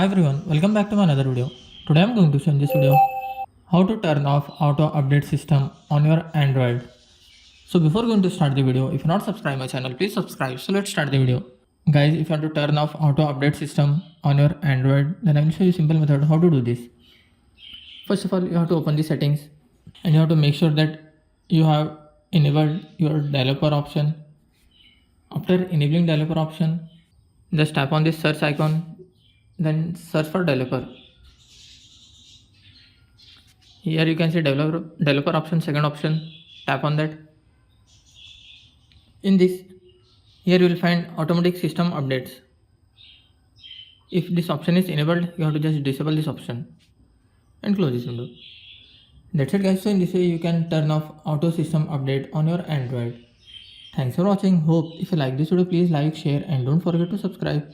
Hi everyone, welcome back to my another video. Today I'm going to show in this video how to turn off auto update system on your Android. So before going to start the video, if you're not subscribed my channel, please subscribe. So let's start the video. Guys, if you want to turn off auto update system on your Android, then I will show you simple method how to do this. First of all, you have to open the settings and you have to make sure that you have enabled your developer option. After enabling developer option, just tap on this search icon, then search for developer. Here you can see developer option, second option, tap on that. In this, here you will find automatic system updates. If this option is enabled, you have to just disable this option and close this window. That's it guys. So in this way you can turn off auto system update on your Android. Thanks for watching. Hope if you like this video, please like, share and don't forget to subscribe.